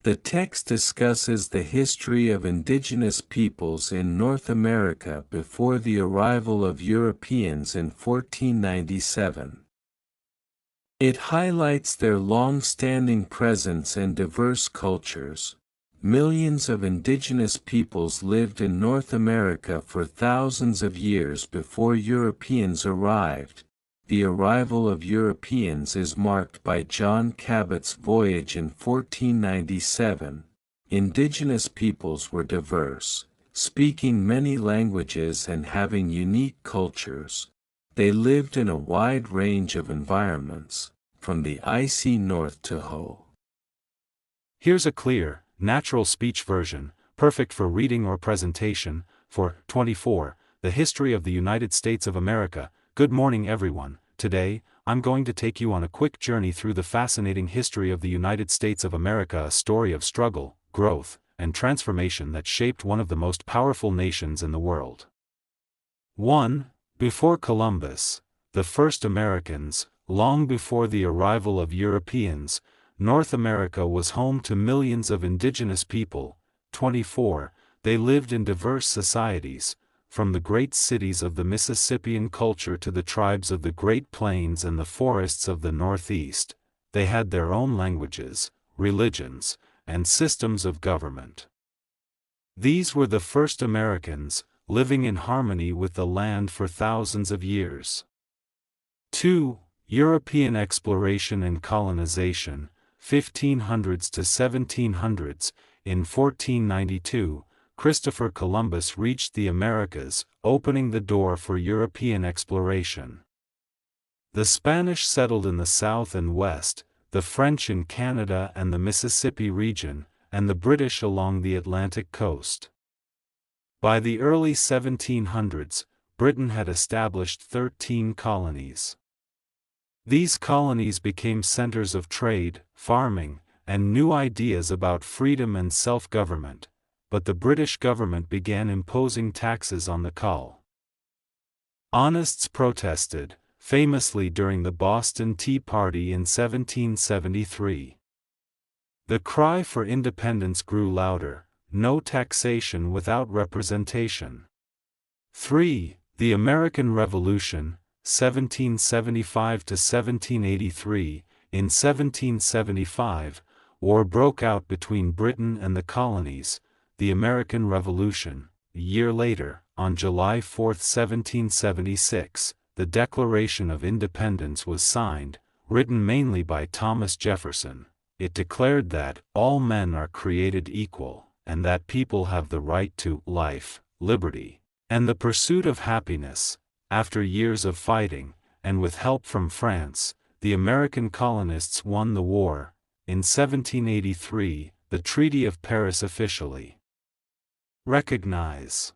The text discusses the history of indigenous peoples in North America before the arrival of Europeans in 1497. It highlights their long-standing presence and diverse cultures. Millions of indigenous peoples lived in North America for thousands of years before Europeans arrived. The arrival of Europeans is marked by John Cabot's voyage in 1497. Indigenous peoples were diverse, speaking many languages and having unique cultures. They lived in a wide range of environments, from the icy north to Ho. Here's a clear, natural speech version, perfect for reading or presentation. For 24, The History of the United States of America. Good morning, everyone. Today, I'm going to take you on a quick journey through the fascinating history of the United States of America, a story of struggle, growth, and transformation that shaped one of the most powerful nations in the world. 1. Before Columbus, the first Americans, long before the arrival of Europeans, North America was home to millions of indigenous people. 24. They lived in diverse societies, from the great cities of the Mississippian culture to the tribes of the Great Plains and the forests of the Northeast. They had their own languages, religions, and systems of government. These were the first Americans, living in harmony with the land for thousands of years. 2. European exploration and colonization, 1500s to 1700s. In 1492, Christopher Columbus reached the Americas, opening the door for European exploration. The Spanish settled in the south and west, the French in Canada and the Mississippi region, and the British along the Atlantic coast. By the early 1700s, Britain had established 13 colonies. These colonies became centers of trade, farming, and new ideas about freedom and self-government, but the British government began imposing taxes on the colonists protested, famously during the Boston Tea Party in 1773. The cry for independence grew louder. No taxation without representation. 3. The American Revolution, 1775 to 1783. In 1775, war broke out between Britain and the colonies. The American Revolution. A year later, on July 4, 1776, the Declaration of Independence was signed, written mainly by Thomas Jefferson. It declared that all men are created equal, and that people have the right to life, liberty, and the pursuit of happiness. After years of fighting, and with help from France, the American colonists won the war. In 1783, the Treaty of Paris officially recognized.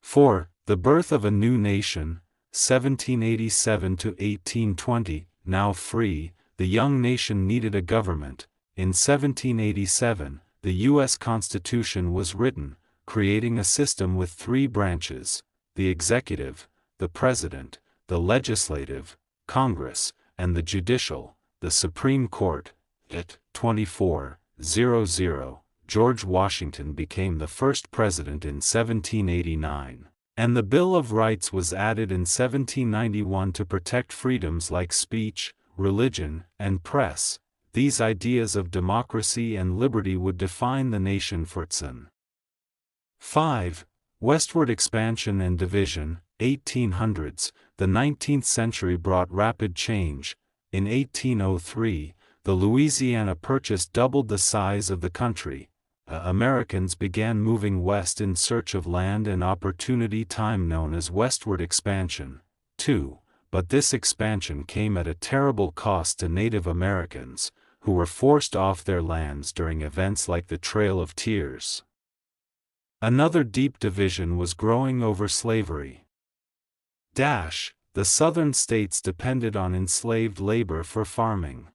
4. The birth of a new nation, 1787 to 1820. Now free, the young nation needed a government. In 1787, the U.S. Constitution was written, creating a system with three branches: the executive, the president, the legislative, Congress, and the judicial, the Supreme Court. At 2400, George Washington became the first president in 1789, and the Bill of Rights was added in 1791 to protect freedoms like speech, religion, and press. These ideas of democracy and liberty would define the nation for Tsen. 5. Westward expansion and division, 1800s. The 19th century brought rapid change. In 1803, the Louisiana Purchase doubled the size of the country. Americans began moving west in search of land and opportunity, time known as westward expansion. 2. But this expansion came at a terrible cost to Native Americans, who were forced off their lands during events like the Trail of Tears. Another deep division was growing over slavery. The southern states depended on enslaved labor for farming,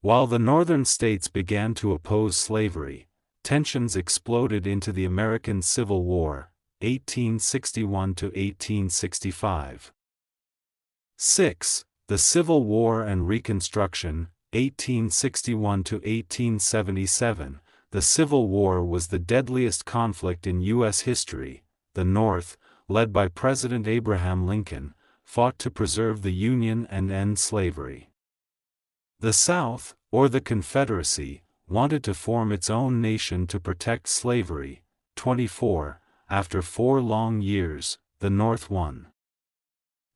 while the northern states began to oppose slavery. Tensions exploded into the American Civil War, 1861 to 1865. 6. The Civil War and Reconstruction, 1861 to 1877, the Civil War was the deadliest conflict in U.S. history. The North, led by President Abraham Lincoln, fought to preserve the Union and end slavery. The South, or the Confederacy, wanted to form its own nation to protect slavery. 24. After 4 long years, the North won.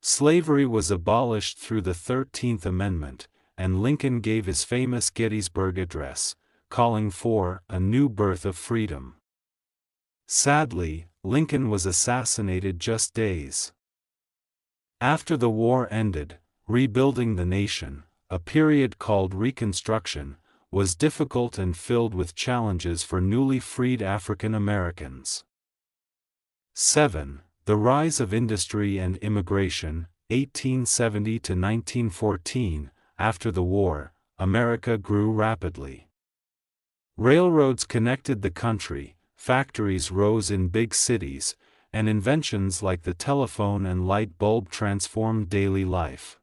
Slavery was abolished through the 13th Amendment, and Lincoln gave his famous Gettysburg Address, calling for a new birth of freedom. Sadly, Lincoln was assassinated just days after the war ended. Rebuilding the nation, a period called Reconstruction, was difficult and filled with challenges for newly freed African Americans. 7. The rise of industry and immigration, 1870 to 1914. After the war, America grew rapidly. Railroads connected the country, factories rose in big cities, and inventions like the telephone and light bulb transformed daily life.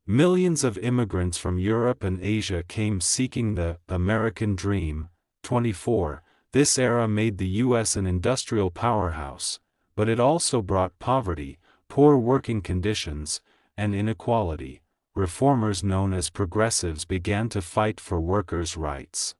Millions of immigrants from Europe and Asia came seeking the American dream. 24. This era made the U.S. an industrial powerhouse, but it also brought poverty, poor working conditions, and inequality. Reformers known as progressives began to fight for workers' rights.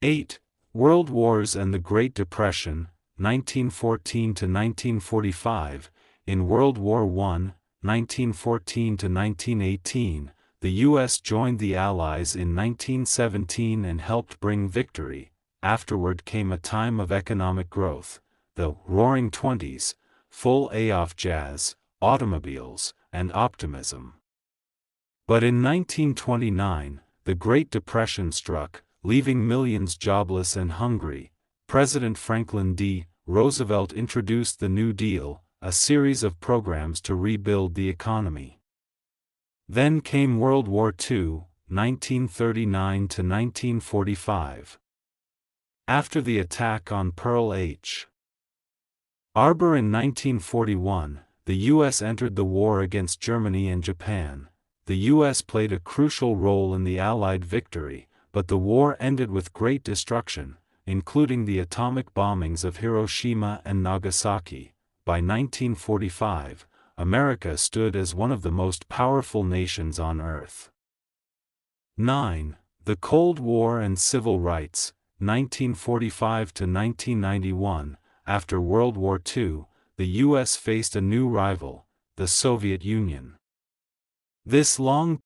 8. World Wars and the Great Depression, 1914 to 1945. In World War I, 1914 to 1918, the U.S. joined the Allies in 1917 and helped bring victory. Afterward came a time of economic growth, the Roaring Twenties, full of jazz, automobiles, and optimism. But in 1929, the Great Depression struck, leaving millions jobless and hungry. President Franklin D. Roosevelt introduced the New Deal, a series of programs to rebuild the economy. Then came World War II, 1939 to 1945. After the attack on Pearl Harbor in 1941, the U.S. entered the war against Germany and Japan. The U.S. played a crucial role in the Allied victory, but the war ended with great destruction, including the atomic bombings of Hiroshima and Nagasaki. By 1945, America stood as one of the most powerful nations on Earth. 9. The Cold War and Civil Rights, 1945 to 1991. After World War II, the U.S. faced a new rival, the Soviet Union. This long